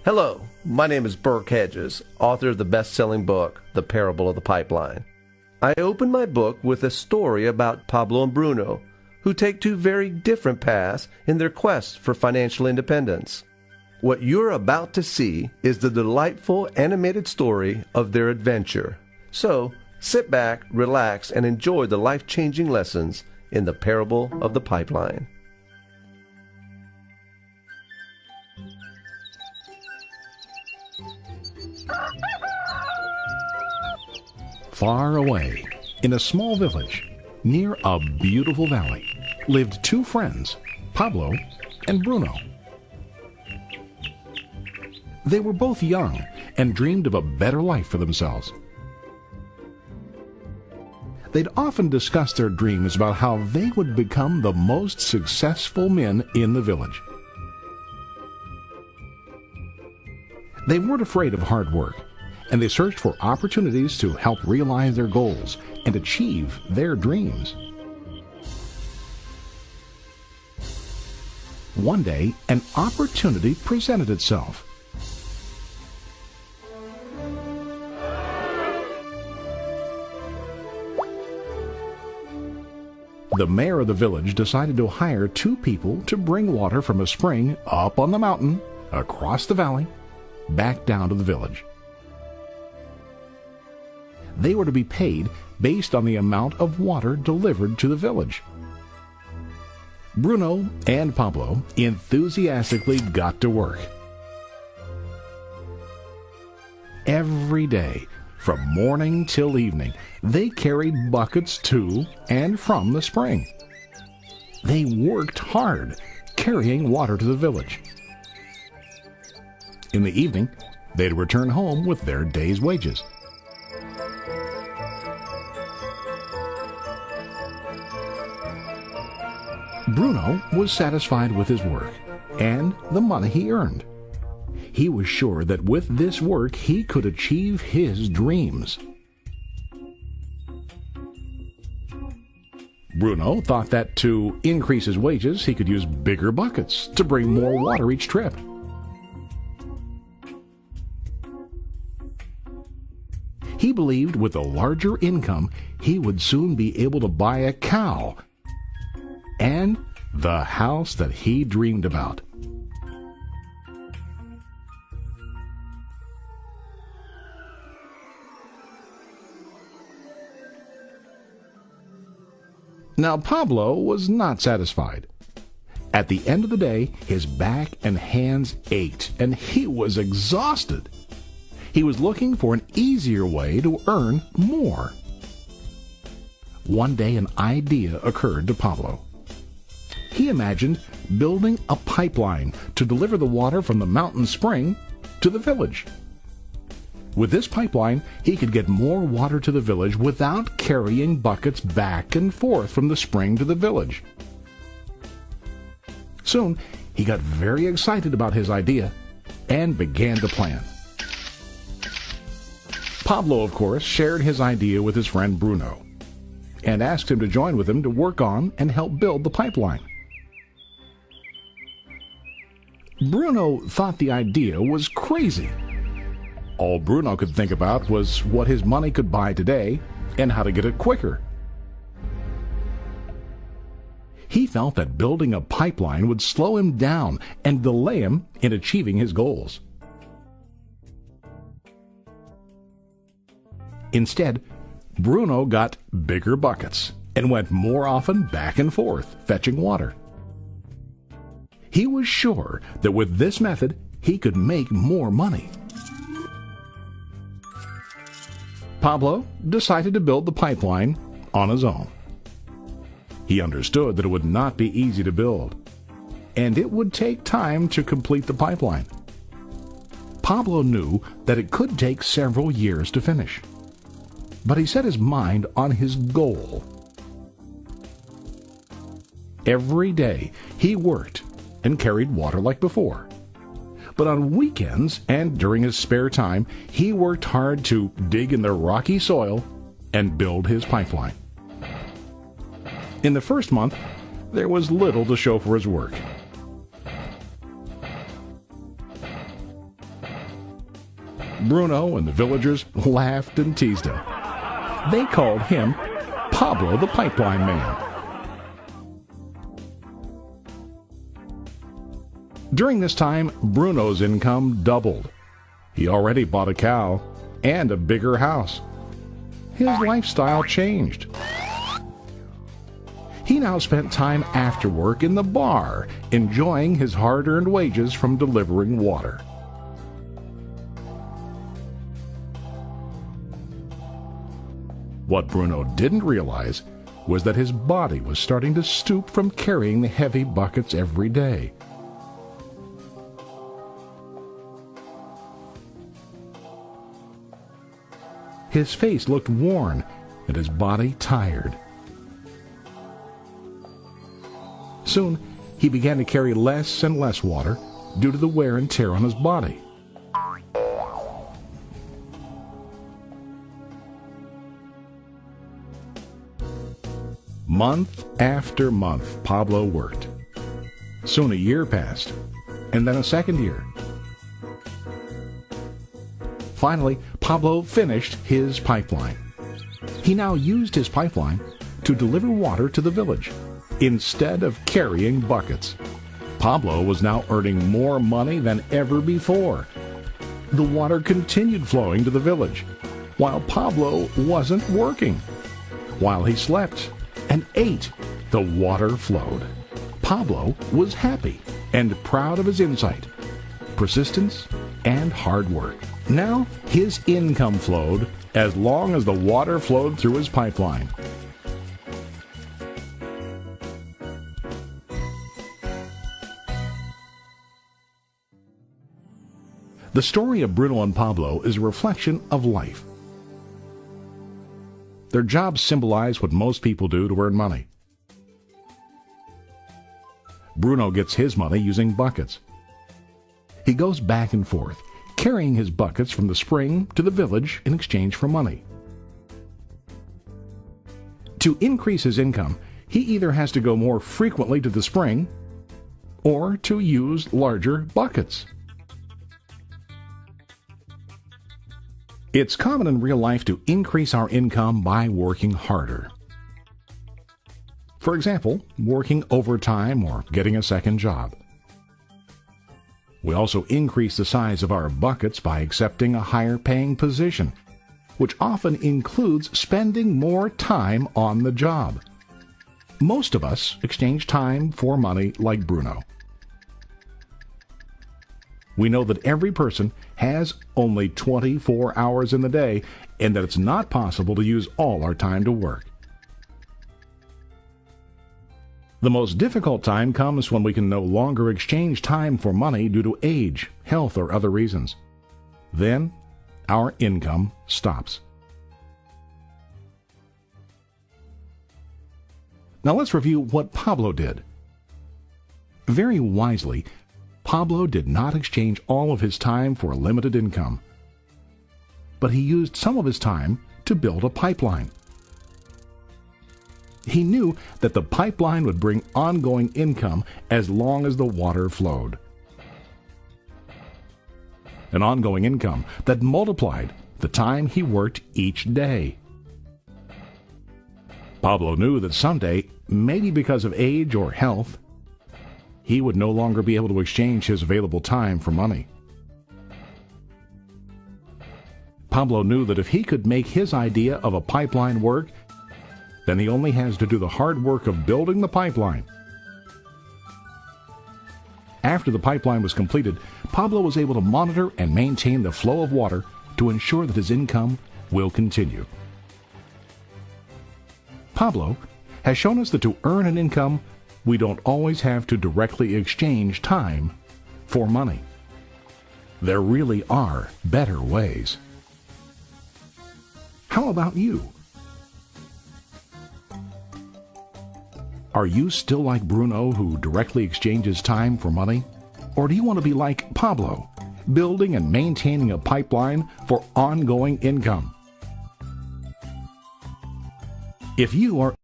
Hello, my name is Burke Hedges, author of the best-selling book, The Parable of the Pipeline. I open my book with a story about Pablo and Bruno, who take two very different paths in their quest for financial independence. What you're about to see is the delightful animated story of their adventure. So, sit back, relax, and enjoy the life-changing lessons in The Parable of the Pipeline. Far away, in a small village, near a beautiful valley, lived two friends, Pablo and Bruno. They were both young and dreamed of a better life for themselves. They'd often discuss their dreams about how they would become the most successful men in the village. They weren't afraid of hard work, and they searched for opportunities to help realize their goals and achieve their dreams. One day, an opportunity presented itself. The mayor of the village decided to hire two people to bring water from a spring up on the mountain, across the valley, back down to the village. They were to be paid based on the amount of water delivered to the village. Bruno and Pablo enthusiastically got to work. Every day, from morning till evening, they carried buckets to and from the spring. They worked hard, carrying water to the village. In the evening, they'd return home with their day's wages. Bruno was satisfied with his work and the money he earned. He was sure that with this work he could achieve his dreams. Bruno thought that to increase his wages he could use bigger buckets to bring more water each trip. He believed with a larger income he would soon be able to buy a cow and the house that he dreamed about. Now Pablo was not satisfied. At the end of the day, his back and hands ached, and he was exhausted. He was looking for an easier way to earn more. One day an idea occurred to Pablo. He imagined building a pipeline to deliver the water from the mountain spring to the village. With this pipeline, he could get more water to the village without carrying buckets back and forth from the spring to the village. Soon, he got very excited about his idea and began to plan. Pablo, of course, shared his idea with his friend Bruno and asked him to join with him to work on and help build the pipeline. Bruno thought the idea was crazy. All Bruno could think about was what his money could buy today and how to get it quicker. He felt that building a pipeline would slow him down and delay him in achieving his goals. Instead, Bruno got bigger buckets and went more often back and forth fetching water. He was sure that with this method, he could make more money. Pablo decided to build the pipeline on his own. He understood that it would not be easy to build, and it would take time to complete the pipeline. Pablo knew that it could take several years to finish, but he set his mind on his goal. Every day he worked and carried water like before. But on weekends and during his spare time, he worked hard to dig in the rocky soil and build his pipeline. In the first month, there was little to show for his work. Bruno and the villagers laughed and teased him. They called him Pablo the Pipeline Man. During this time, Bruno's income doubled. He already bought a cow and a bigger house. His lifestyle changed. He now spent time after work in the bar, enjoying his hard-earned wages from delivering water. What Bruno didn't realize was that his body was starting to stoop from carrying the heavy buckets every day. His face looked worn and his body tired. Soon, he began to carry less and less water due to the wear and tear on his body. Month after month, Pablo worked. Soon a year passed, and then a second year. Finally, Pablo finished his pipeline. He now used his pipeline to deliver water to the village instead of carrying buckets. Pablo was now earning more money than ever before. The water continued flowing to the village, while Pablo wasn't working. While he slept and ate, the water flowed. Pablo was happy and proud of his insight, persistence, and hard work. Now his income flowed as long as the water flowed through his pipeline. The story of Bruno and Pablo is a reflection of life. Their jobs symbolize what most people do to earn money. Bruno gets his money using buckets. He goes back and forth, carrying his buckets from the spring to the village in exchange for money. To increase his income, he either has to go more frequently to the spring or to use larger buckets. It's common in real life to increase our income by working harder. For example, working overtime or getting a second job. We also increase the size of our buckets by accepting a higher paying position, which often includes spending more time on the job. Most of us exchange time for money like Bruno. We know that every person has only 24 hours in the day and that it's not possible to use all our time to work. The most difficult time comes when we can no longer exchange time for money due to age, health, or other reasons. Then, our income stops. Now let's review what Pablo did. Very wisely, Pablo did not exchange all of his time for a limited income, but he used some of his time to build a pipeline. He knew that the pipeline would bring ongoing income as long as the water flowed. An ongoing income that multiplied the time he worked each day. Pablo knew that someday, maybe because of age or health, he would no longer be able to exchange his available time for money. Pablo knew that if he could make his idea of a pipeline work, then he only has to do the hard work of building the pipeline. After the pipeline was completed, Pablo was able to monitor and maintain the flow of water to ensure that his income will continue. Pablo has shown us that to earn an income, we don't always have to directly exchange time for money. There really are better ways. How about you? Are you still like Bruno, who directly exchanges time for money? Or do you want to be like Pablo, building and maintaining a pipeline for ongoing income? If you are